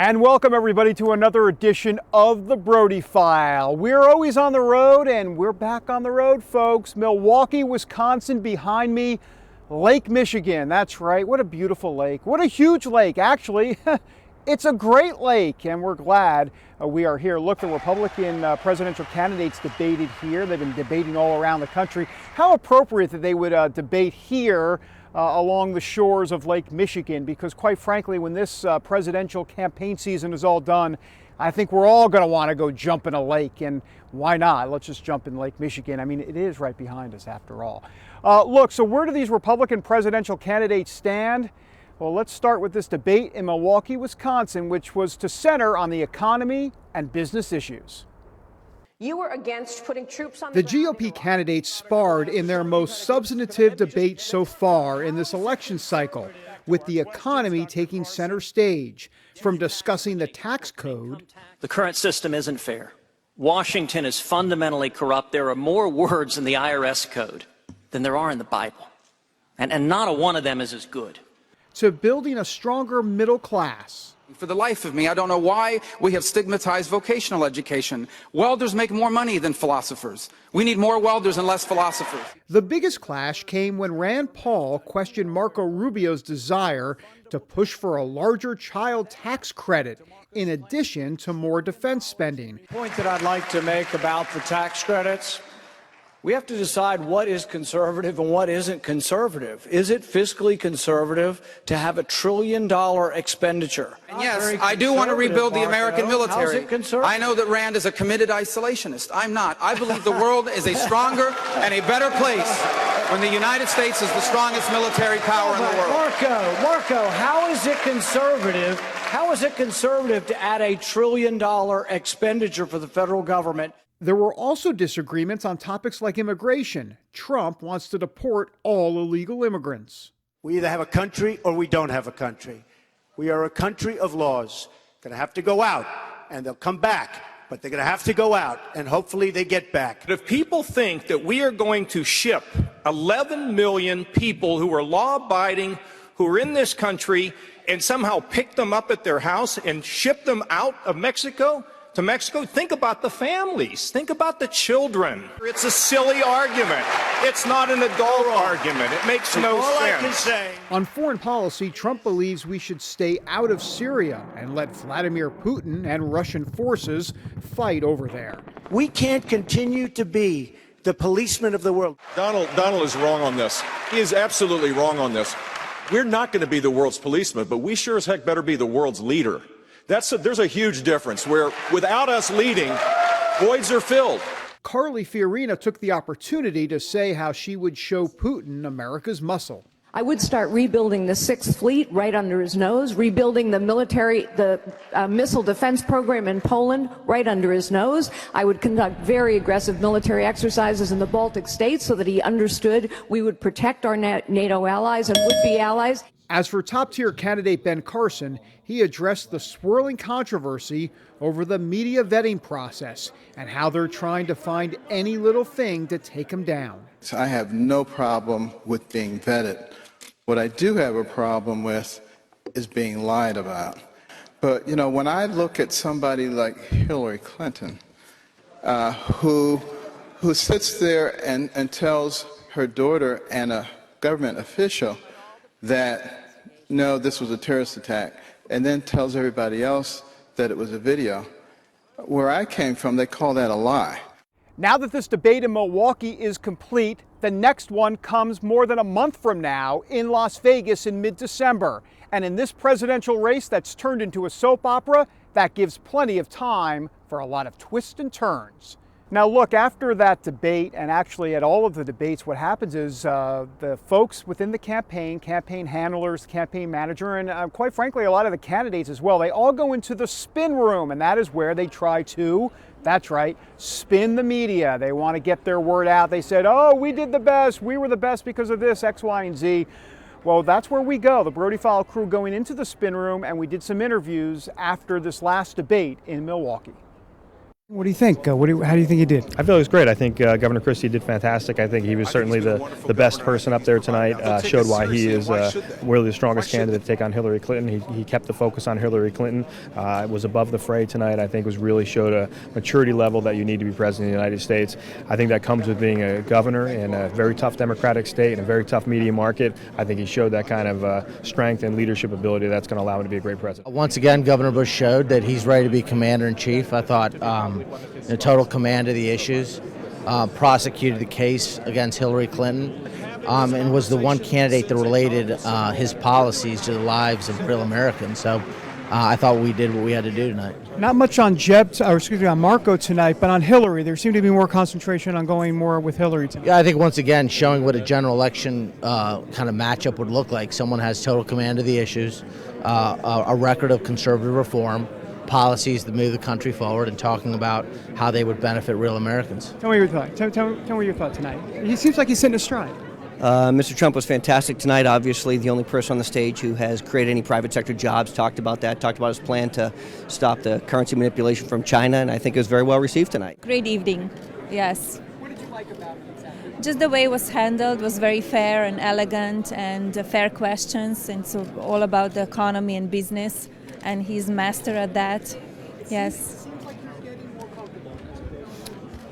And welcome everybody to another edition of the Brody File. We're always on the road and we're back on the road, folks. Milwaukee, Wisconsin behind me, Lake Michigan. That's right, what a beautiful lake. What a huge lake, actually. It's a great lake and we're glad we are here. Look, the Republican presidential candidates debated here. They've been debating all around the country. How appropriate that they would debate here along the shores of Lake Michigan, because quite frankly, when this presidential campaign season is all done, I think we're all going to want to go jump in a lake, and why not? Let's just jump in Lake Michigan. I mean, it is right behind us after all. Look, so where do these Republican presidential candidates stand? Well, let's start with this debate in Milwaukee, Wisconsin, which was to center on the economy and business issues. You were against putting troops on the GOP candidates sparred in their most substantive debate so far in this election cycle, with the economy taking center stage, from discussing the tax code. The current system isn't fair. Washington is fundamentally corrupt. There are more words in the IRS code than there are in the Bible, and not a one of them is as good. To building a stronger middle class. For the life of me, I don't know why we have stigmatized vocational education. Welders make more money than philosophers. We need more welders and less philosophers. The biggest clash came when Rand Paul questioned Marco Rubio's desire to push for a larger child tax credit, in addition to more defense spending. The point that I'd like to make about the tax credits: we have to decide what is conservative and what isn't conservative. Is it fiscally conservative to have $1 trillion expenditure? And yes, I do want to rebuild the American military. How's it conservative? I know that Rand is a committed isolationist. I'm not. I believe the world is a stronger and a better place when the United States is the strongest military power in the world. Marco, how is it conservative? How is it conservative to add $1 trillion expenditure for the federal government? There were also disagreements on topics like immigration. Trump wants to deport all illegal immigrants. We either have a country or we don't have a country. We are a country of laws. They're going to have to go out, and they'll come back, but they're going to have to go out, and hopefully they get back. But if people think that we are going to ship 11 million people who are law-abiding, who are in this country, and somehow pick them up at their house and ship them out of Mexico, to Mexico, think about the families. Think about the children. It's a silly argument. It's not an adult argument. It makes no sense. All I can say. On foreign policy, Trump believes we should stay out of Syria and let Vladimir Putin and Russian forces fight over there. We can't continue to be the policeman of the world. Donald is wrong on this. He is absolutely wrong on this. We're not going to be the world's policeman, but we sure as heck better be the world's leader. There's a huge difference where without us leading, voids are filled. Carly Fiorina took the opportunity to say how she would show Putin America's muscle. I would start rebuilding the Sixth Fleet right under his nose, rebuilding the missile defense program in Poland right under his nose. I would conduct very aggressive military exercises in the Baltic states so that he understood we would protect our NATO allies and would-be allies. As for top-tier candidate Ben Carson, he addressed the swirling controversy over the media vetting process and how they're trying to find any little thing to take him down. I have no problem with being vetted. What I do have a problem with is being lied about. But, you know, when I look at somebody like Hillary Clinton, who sits there and tells her daughter and a government official that, no, this was a terrorist attack, and then tells everybody else that it was a video. Where I came from, they call that a lie. Now that this debate in Milwaukee is complete, the next one comes more than a month from now in Las Vegas in mid-December. And in this presidential race that's turned into a soap opera, that gives plenty of time for a lot of twists and turns. Now look, after that debate, and actually at all of the debates, what happens is the folks within the campaign handlers, campaign manager, and quite frankly, a lot of the candidates as well, they all go into the spin room, and that is where they try to, that's right, spin the media. They want to get their word out. They said, oh, we did the best. We were the best because of this, X, Y, and Z. Well, that's where we go, the Brody File crew going into the spin room, and we did some interviews after this last debate in Milwaukee. What do you think? How do you think he did? I feel it was great. I think Governor Christie did fantastic. I think he was certainly the best person up there tonight, showed why he is really the strongest candidate to take on Hillary Clinton. He kept the focus on Hillary Clinton, was above the fray tonight. I think really showed a maturity level that you need to be president of the United States. I think that comes with being a governor in a very tough Democratic state and a very tough media market. I think he showed that kind of strength and leadership ability that's going to allow him to be a great president. Once again, Governor Bush showed that he's ready to be commander-in-chief. I thought in total command of the issues, prosecuted the case against Hillary Clinton, and was the one candidate that related his policies to the lives of real Americans. So I thought we did what we had to do tonight. Not much on on Marco tonight, but on Hillary, there seemed to be more concentration on going more with Hillary tonight. Yeah, I think once again showing what a general election kind of matchup would look like. Someone has total command of the issues, a record of conservative reform, policies that move the country forward, and talking about how they would benefit real Americans. Tell me your thought. Tell me your thought tonight. He seems like he's sitting astride. Mr. Trump was fantastic tonight. Obviously, the only person on the stage who has created any private sector jobs, talked about that, talked about his plan to stop the currency manipulation from China, and I think it was very well received tonight. Great evening, yes. What did you like about it? Just the way it was handled was very fair and elegant, and fair questions, and so all about the economy and business, and he's master at that, yes.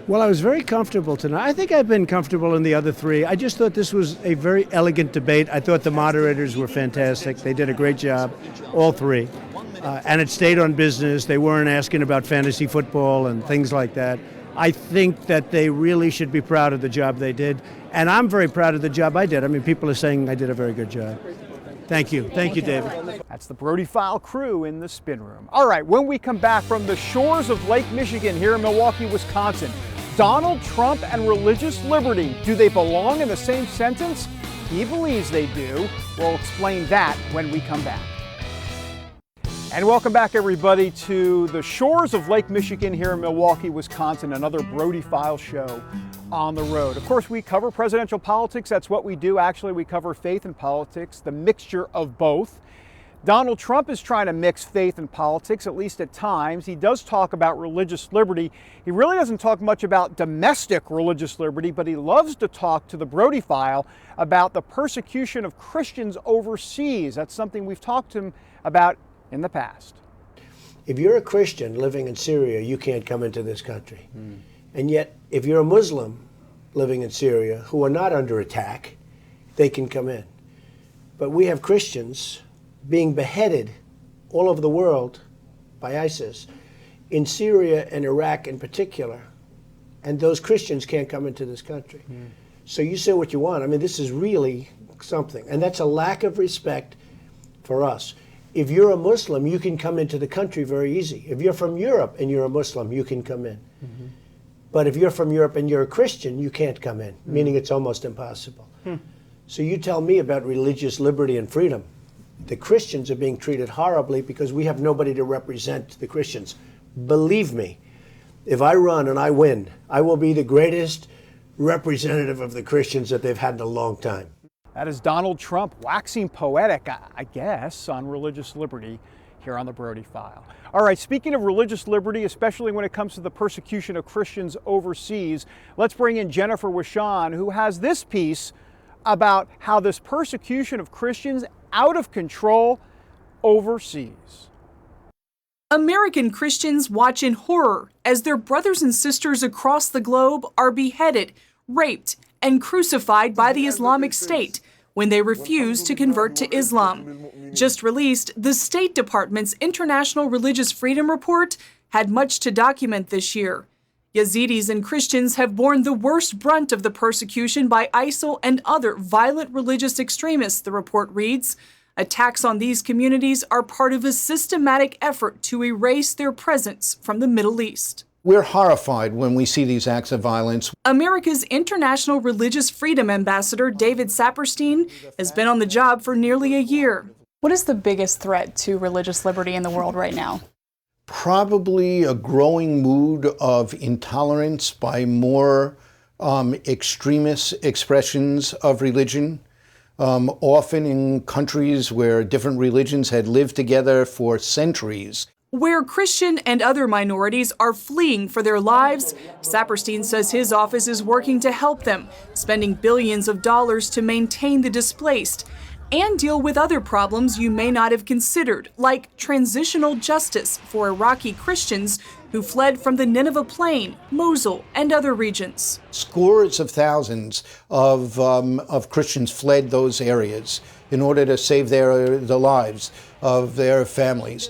Well, I was very comfortable tonight. I think I've been comfortable in the other three. I just thought this was a very elegant debate. I thought the moderators were fantastic. They did a great job, all three. And it stayed on business. They weren't asking about fantasy football and things like that. I think that they really should be proud of the job they did. And I'm very proud of the job I did. I mean, people are saying I did a very good job. Thank you. Thank you, David. That's the Brody File crew in the spin room. All right, when we come back from the shores of Lake Michigan here in Milwaukee, Wisconsin, Donald Trump and religious liberty, do they belong in the same sentence? He believes they do. We'll explain that when we come back. And welcome back, everybody, to the shores of Lake Michigan here in Milwaukee, Wisconsin, another Brody File show on the road. Of course, we cover presidential politics. That's what we do. Actually, we cover faith and politics, the mixture of both. Donald Trump is trying to mix faith and politics, at least at times. He does talk about religious liberty. He really doesn't talk much about domestic religious liberty, but he loves to talk to the Brody File about the persecution of Christians overseas. That's something we've talked to him about in the past. If you're a Christian living in Syria, you can't come into this country. And yet, if you're a Muslim living in Syria who are not under attack, they can come in. But we have Christians being beheaded all over the world by ISIS, in Syria and Iraq in particular, and those Christians can't come into this country. So you say what you want. I mean, this is really something, and that's a lack of respect for us. If you're a Muslim, you can come into the country very easy. If you're from Europe and you're a Muslim, you can come in. But if you're from Europe and you're a Christian, you can't come in, meaning it's almost impossible. So you tell me about religious liberty and freedom. The Christians are being treated horribly because we have nobody to represent the Christians. Believe me, if I run and I win, I will be the greatest representative of the Christians that they've had in a long time. That is Donald Trump waxing poetic, I guess, on religious liberty here on the Brody File. All right, speaking of religious liberty, especially when it comes to the persecution of Christians overseas, let's bring in Jennifer Wishon, who has this piece about how this persecution of Christians out of control overseas. American Christians watch in horror as their brothers and sisters across the globe are beheaded, raped, and crucified by the Islamic State when they refuse to convert to Islam. Just released, the State Department's International Religious Freedom Report had much to document this year. Yazidis and Christians have borne the worst brunt of the persecution by ISIL and other violent religious extremists, the report reads. Attacks on these communities are part of a systematic effort to erase their presence from the Middle East. We're horrified when we see these acts of violence. America's International Religious Freedom Ambassador David Saperstein has been on the job for nearly a year. What is the biggest threat to religious liberty in the world right now? Probably a growing mood of intolerance by more extremist expressions of religion, often in countries where different religions had lived together for centuries. Where Christian and other minorities are fleeing for their lives, Saperstein says his office is working to help them, spending billions of dollars to maintain the displaced and deal with other problems you may not have considered, like transitional justice for Iraqi Christians who fled from the Nineveh Plain, Mosul, and other regions. Scores of thousands of Christians fled those areas in order to save the lives of their families.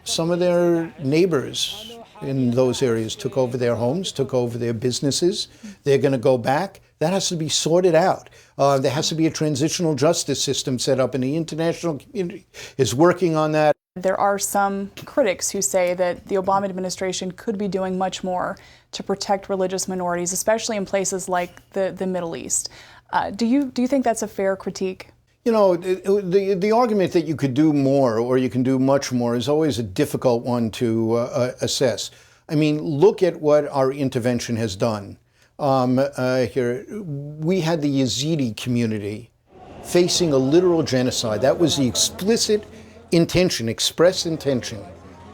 Some of their neighbors in those areas took over their homes, took over their businesses. They're going to go back. That has to be sorted out. There has to be a transitional justice system set up, and the international community is working on that. There are some critics who say that the Obama administration could be doing much more to protect religious minorities, especially in places like the Middle East. Do you think that's a fair critique? You know, the argument that you could do more or you can do much more is always a difficult one to assess. I mean, look at what our intervention has done. Here, we had the Yazidi community facing a literal genocide. That was the explicit intention, express intention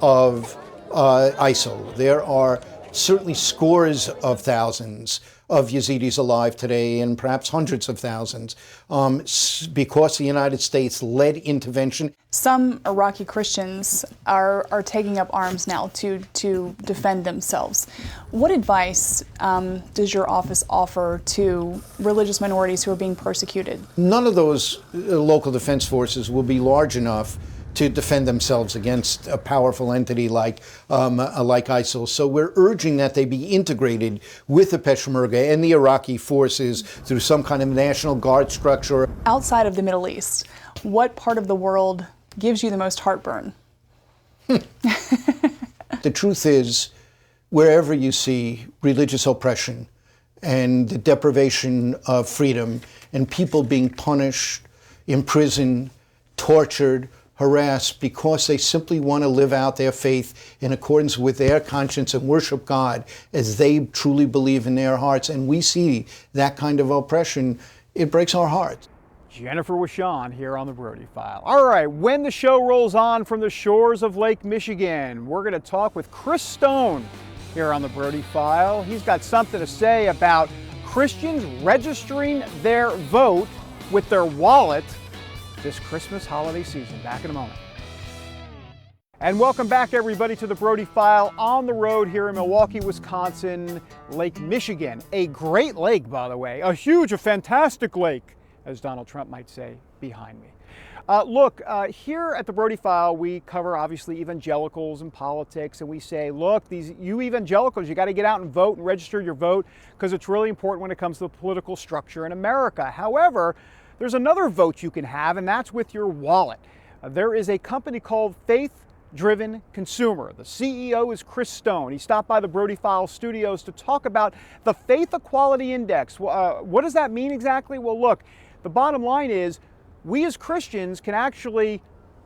of ISIL. There are certainly scores of thousands of Yazidis alive today, and perhaps hundreds of thousands, because the United States led intervention. Some Iraqi Christians are taking up arms now to defend themselves. What advice does your office offer to religious minorities who are being persecuted? None of those local defense forces will be large enough to defend themselves against a powerful entity like ISIL. So we're urging that they be integrated with the Peshmerga and the Iraqi forces through some kind of National Guard structure. Outside of the Middle East, what part of the world gives you the most heartburn? The truth is, wherever you see religious oppression and the deprivation of freedom and people being punished, imprisoned, tortured, harassed because they simply want to live out their faith in accordance with their conscience and worship God as they truly believe in their hearts, and we see that kind of oppression, it breaks our hearts. Jennifer Wishon here on the Brody File. All right, when the show rolls on from the shores of Lake Michigan, we're going to talk with Chris Stone here on the Brody File. He's got something to say about Christians registering their vote with their wallet this Christmas holiday season. Back in a moment. And welcome back, everybody, to the Brody File on the road here in Milwaukee, Wisconsin, Lake Michigan. A great lake, by the way. A huge, a fantastic lake, as Donald Trump might say, behind me. Look, here at the Brody File, we cover, obviously, evangelicals and politics, and we say, look, you evangelicals, you got to get out and vote and register your vote because it's really important when it comes to the political structure in America. However, there's another vote you can have, and that's with your wallet. There is a company called Faith-Driven Consumer. The CEO is Chris Stone. He stopped by the Brody File studios to talk about the Faith Equality Index. What does that mean exactly? Well, look, the bottom line is we as Christians can actually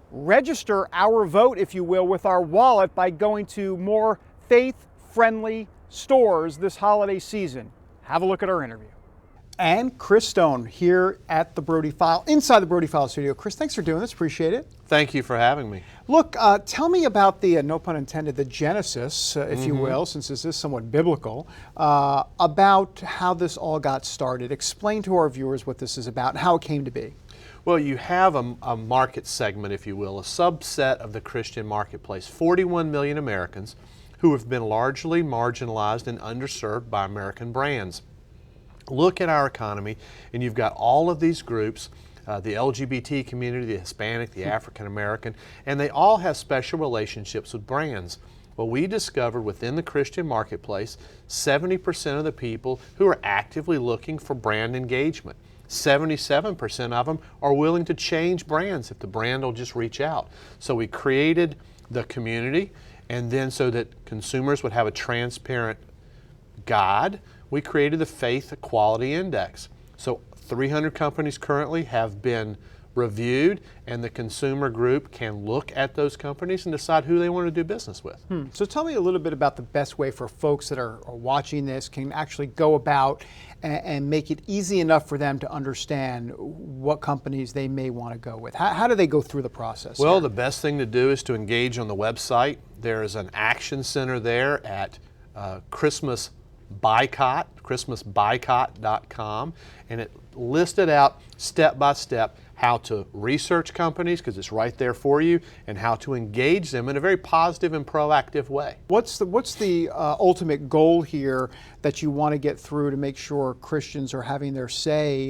register our vote, if you will, with our wallet by going to more faith-friendly stores this holiday season. Have a look at our interview. And Chris Stone here at the Brody File, inside the Brody File studio. Chris, thanks for doing this. Appreciate it. Thank you for having me. Look, tell me about the, no pun intended, the genesis, if you will, since this is somewhat biblical, about how this all got started. Explain to our viewers what this is about and how it came to be. Well, you have a market segment, if you will, a subset of the Christian marketplace, 41 million Americans who have been largely marginalized and underserved by American brands. Look at our economy, and you've got all of these groups, the LGBT community, the Hispanic, the African American, and they all have special relationships with brands. Well, we discovered within the Christian marketplace, 70% of the people who are actively looking for brand engagement. 77% of them are willing to change brands if the brand will just reach out. So we created the community, and then so that consumers would have a transparent guide, we created the Faith Equality Index. So 300 companies currently have been reviewed, and the consumer group can look at those companies and decide who they want to do business with. So tell me a little bit about the best way for folks that are watching this can actually go about and make it easy enough for them to understand what companies they may want to go with. How do they go through the process? Well, the best thing to do is to engage on the website. There is an action center there at Christmas Boycott.com, and it listed out step by step how to research companies, because it's right there for you, and how to engage them in a very positive and proactive way. What's the ultimate goal here that you want to get through to make sure Christians are having their say,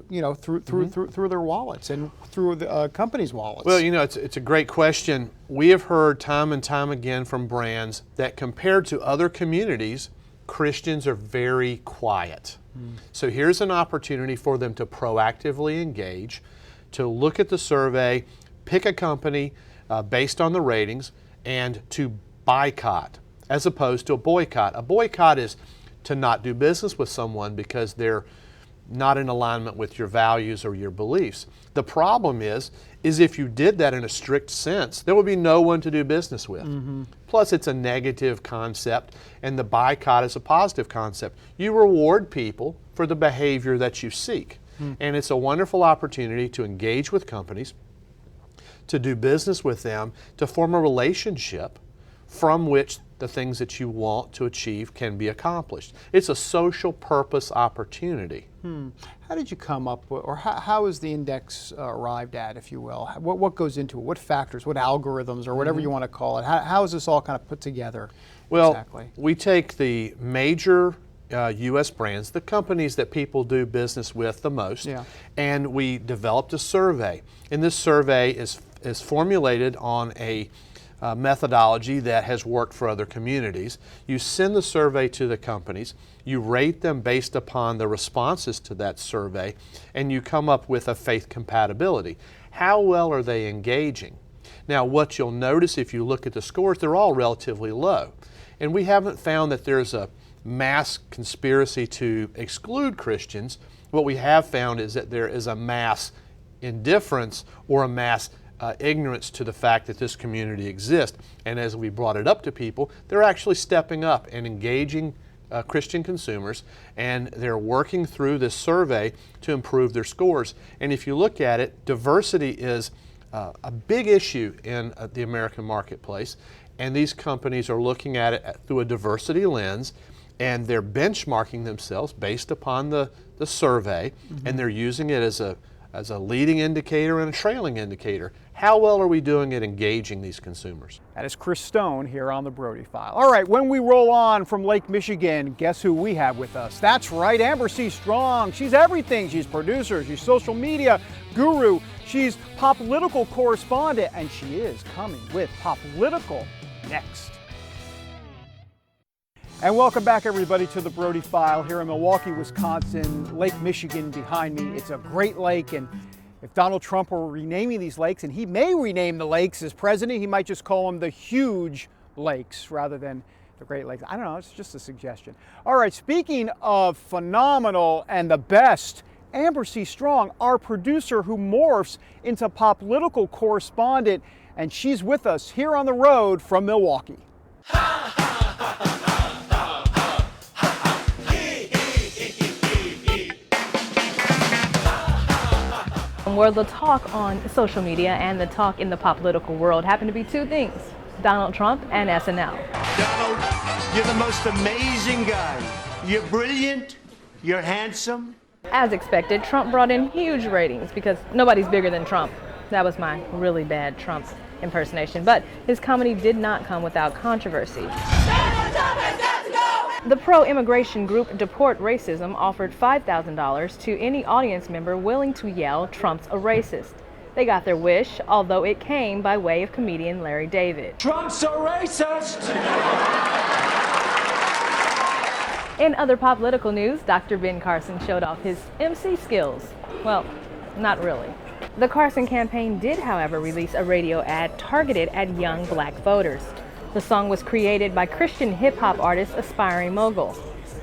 through their wallets and through the companies' wallets? Well, it's a great question. We have heard time and time again from brands that compared to other communities, Christians are very quiet. So here's an opportunity for them to proactively engage, to look at the survey, pick a company based on the ratings, and to boycott as opposed to a boycott. A boycott is to not do business with someone because they're not in alignment with your values or your beliefs. The problem is if you did that in a strict sense, there would be no one to do business with. Plus, it's a negative concept, and the boycott is a positive concept. You reward people for the behavior that you seek. And it's a wonderful opportunity to engage with companies, to do business with them, to form a relationship from which the things that you want to achieve can be accomplished. It's a social purpose opportunity. How did you come up with, or how is the index arrived at, if you will? What goes into it? What factors, what algorithms, or whatever you want to call it? How is this all kind of put together? Well, exactly? We take the major U.S. brands, the companies that people do business with the most, and we developed a survey. And this survey is formulated on a methodology that has worked for other communities. You send the survey to the companies, you rate them based upon the responses to that survey, and you come up with a faith compatibility. How well are they engaging? Now, what you'll notice if you look at the scores, they're all relatively low. And we haven't found that there's a mass conspiracy to exclude Christians. What we have found is that there is a mass indifference or a mass ignorance to the fact that this community exists. And as we brought it up to people, they're actually stepping up and engaging Christian consumers, and they're working through this survey to improve their scores. And if you look at it, diversity is a big issue in the American marketplace, and these companies are looking at it through a diversity lens, and they're benchmarking themselves based upon the survey, and they're using it as a leading indicator and a trailing indicator. How well are we doing at engaging these consumers? That is Chris Stone here on the Brody File. All right, when we roll on from Lake Michigan, guess who we have with us? That's right, Amber C. Strong. She's everything. She's producer, she's social media guru, she's political correspondent, and she is coming with Political next. And welcome back, everybody, to the Brody File here in Milwaukee, Wisconsin. Lake Michigan behind me. It's a great lake, and if Donald Trump were renaming these lakes, and he may rename the lakes as president, he might just call them the huge lakes rather than the Great Lakes. I don't know, it's just a suggestion. All right, speaking of phenomenal and the best, Amber C. Strong, our producer who morphs into political correspondent, and she's with us here on the road from Milwaukee. Where the talk on social media and the talk in the political world happen to be two things: Donald Trump and SNL. Donald, you're the most amazing guy. You're brilliant, you're handsome. As expected, Trump brought in huge ratings because nobody's bigger than Trump. That was my really bad Trump impersonation, but his comedy did not come without controversy. The pro-immigration group Deport Racism offered $5,000 to any audience member willing to yell, "Trump's a racist." They got their wish, although it came by way of comedian Larry David. Trump's a racist! In other political news, Dr. Ben Carson showed off his MC skills. Well, not really. The Carson campaign did, however, release a radio ad targeted at young black voters. The song was created by Christian hip-hop artist Aspiring Mogul.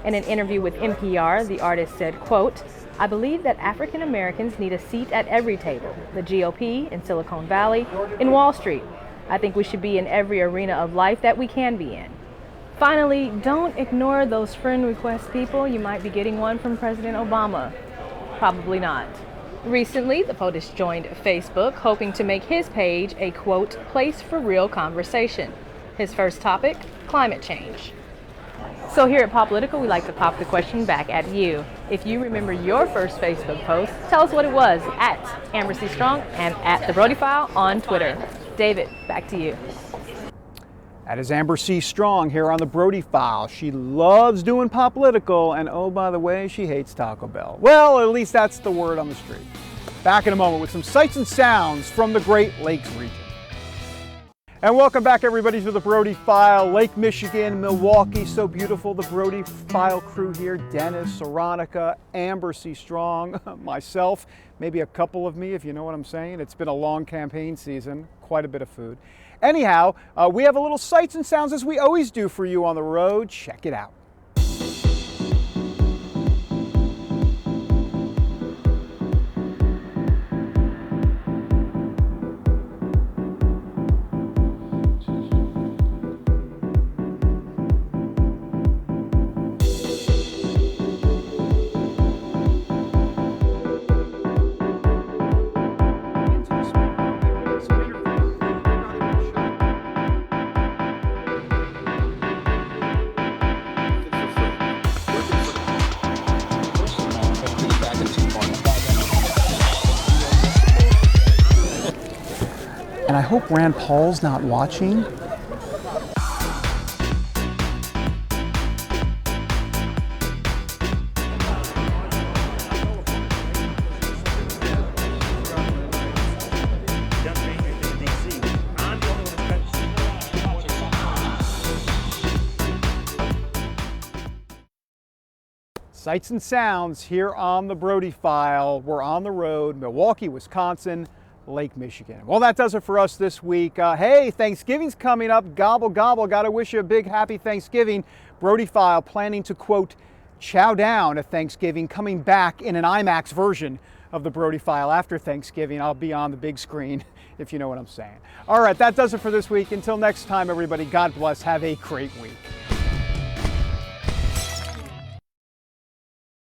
In an interview with NPR, the artist said, quote, "I believe that African Americans need a seat at every table, the GOP, in Silicon Valley, in Wall Street. I think we should be in every arena of life that we can be in." Finally, don't ignore those friend request people. You might be getting one from President Obama. Probably not. Recently, the POTUS joined Facebook, hoping to make his page a, quote, place for real conversation. His first topic, climate change. So here at Pop Political, we like to pop the question back at you. If you remember your first Facebook post, tell us what it was at Amber C. Strong and at The Brody File on Twitter. David, back to you. That is Amber C. Strong here on The Brody File. She loves doing Pop Political, and oh, by the way, she hates Taco Bell. Well, at least that's the word on the street. Back in a moment with some sights and sounds from the Great Lakes region. And welcome back, everybody, to the Brody File. Lake Michigan, Milwaukee, so beautiful. The Brody File crew here, Dennis, Saronica, Amber C. Strong, myself, maybe a couple of me, if you know what I'm saying. It's been a long campaign season, quite a bit of food. Anyhow, we have a little sights and sounds as we always do for you on the road. Check it out. And I hope Rand Paul's not watching. Sights and sounds here on the Brody File. We're on the road, Milwaukee, Wisconsin, Lake Michigan. Well, that does it for us this week. Hey, Thanksgiving's coming up. Gobble, gobble. Got to wish you a big happy Thanksgiving. Brody File planning to, quote, chow down at Thanksgiving, coming back in an IMAX version of the Brody File after Thanksgiving. I'll be on the big screen, if you know what I'm saying. All right, that does it for this week. Until next time, everybody, God bless. Have a great week.